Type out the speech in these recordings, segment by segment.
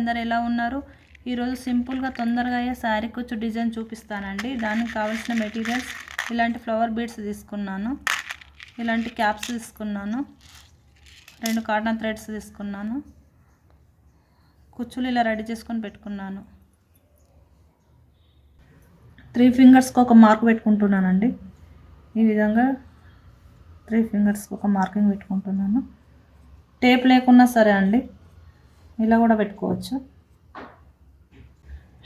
అందరు ఎలా ఉన్నారు? ఈరోజు సింపుల్గా తొందరగా అయ్యే శారీ కుచ్చు డిజైన్ చూపిస్తానండి. దానికి కావాల్సిన మెటీరియల్స్ ఇలాంటి ఫ్లవర్ బీడ్స్ తీసుకున్నాను, ఇలాంటి క్యాప్స్ తీసుకున్నాను, 2 కాటన్ థ్రెడ్స్ తీసుకున్నాను, కుచ్చులు ఇలా రెడీ చేసుకొని పెట్టుకున్నాను. 3 ఫింగర్స్కి ఒక మార్క్ పెట్టుకుంటున్నానండి. ఈ విధంగా 3 ఫింగర్స్కి ఒక మార్కింగ్ పెట్టుకుంటున్నాను. టేప్ లేకున్నా సరే అండి, ఇలా కూడా పెట్టుకోవచ్చు.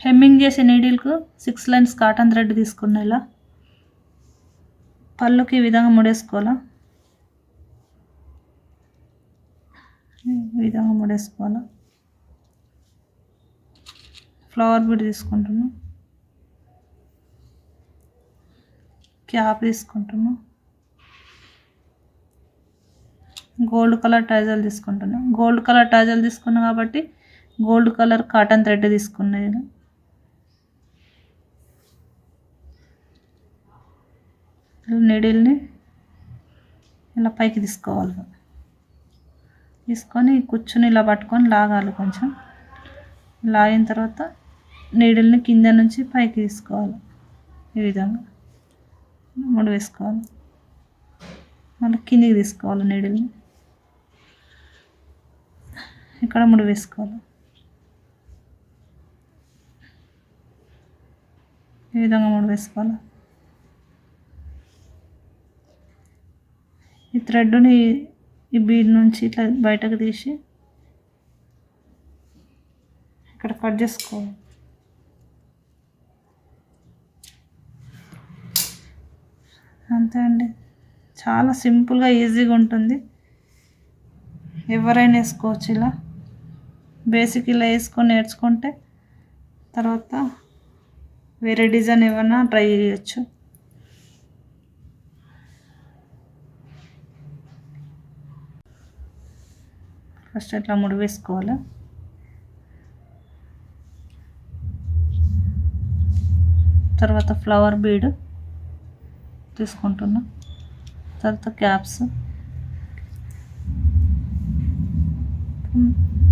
హెమ్మింగ్ చేసే నీడిల్కు 6 లైన్స్ కాటన్ థ్రెడ్ తీసుకున్న ఇలా పళ్ళుకి ఈ విధంగా ముడేసుకోవాలా, ఈ విధంగా ముడేసుకోవాలా. ఫ్లవర్ బీడ్ తీసుకుంటున్నాను, క్యాప్ తీసుకుంటున్నాను, గోల్డ్ కలర్ టైజల్ తీసుకుంటున్నా. గోల్డ్ కలర్ టైజల్ తీసుకున్నా కాబట్టి గోల్డ్ కలర్ కాటన్ థ్రెడ్ తీసుకున్నాను. నీడిల్ని ఇలా పైకి తీసుకోవాలి, తీసుకొని కుచ్చుని ఇలా పట్టుకొని లాగాలి. కొంచెం లాగిన తర్వాత నీడిల్ని కింద నుంచి పైకి తీసుకోవాలి. ఈ విధంగా ముడి వేసుకోవాలి. మళ్ళీ కిందికి తీసుకోవాలి. నీడిల్ని ఇక్కడ ముడి వేసుకోవాలి. ఈ విధంగా ముడి వేసుకోవాలి. ఈ థ్రెడ్ని ఈ బీడ్ నుంచి ఇట్లా బయటకు తీసి ఇక్కడ కట్ చేసుకోవాలి. అంతే అండి, చాలా సింపుల్గా ఈజీగా ఉంటుంది. ఎవరైనా వేసుకోవచ్చు. ఇలా బేసిక్ ఇలా వేసుకొని నేర్చుకుంటే తర్వాత వేరే డిజైన్ ఏమైనా ట్రై చేయొచ్చు. ఫస్ట్ ఇట్లా ముడి వేసుకోవాలి. తర్వాత ఫ్లవర్ బీడ్ తీసుకుంటున్నా, తర్వాత క్యాప్స్,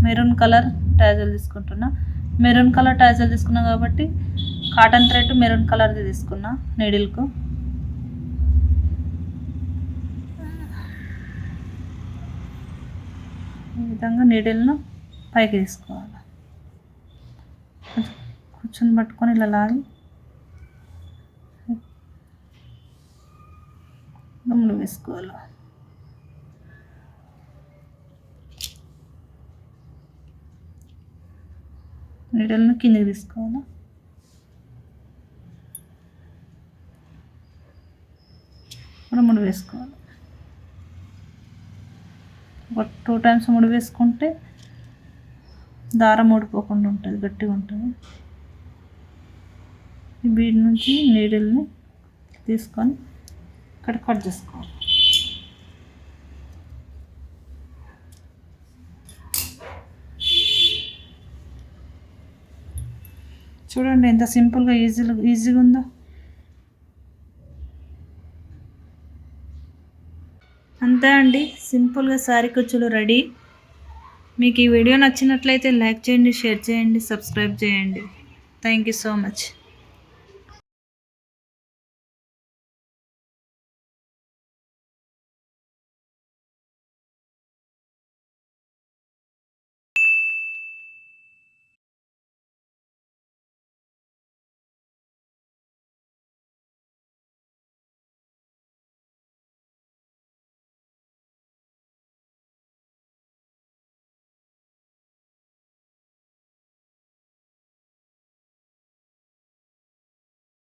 మెరూన్ కలర్ టైజల్ తీసుకుంటున్నా. మెరూన్ కలర్ టైజల్ తీసుకున్నా కాబట్టి కాటన్ థ్రెడ్ మెరూన్ కలర్ది తీసుకున్నా. నీడిల్కు ఈ విధంగా నీడిల్ను పైకి తీసుకోవాలి. కూర్చొని పట్టుకొని ఇలా లాగి గమ్ములు వేసుకోవాలి. నీడిల్ని కిందకి తీసుకోవాలి. ఇప్పుడు ముడి వేసుకోవాలి. ఒక 2 టైమ్స్ ముడి వేసుకుంటే దారం ఊడిపోకుండా ఉంటుంది, గట్టిగా ఉంటుంది. ఈ బీడ్ నుంచి నీడిల్ని తీసుకొని ఇక్కడ కట్ చేసుకోవాలి. చూడండి ఎంత సింపుల్గా ఈజీగా ఉందో. అంతే అండి, సింపుల్గా శారీ కుచ్చులు రెడీ. మీకు ఈ వీడియో నచ్చినట్లయితే లైక్ చేయండి, షేర్ చేయండి, సబ్స్క్రైబ్ చేయండి. Thank you so much.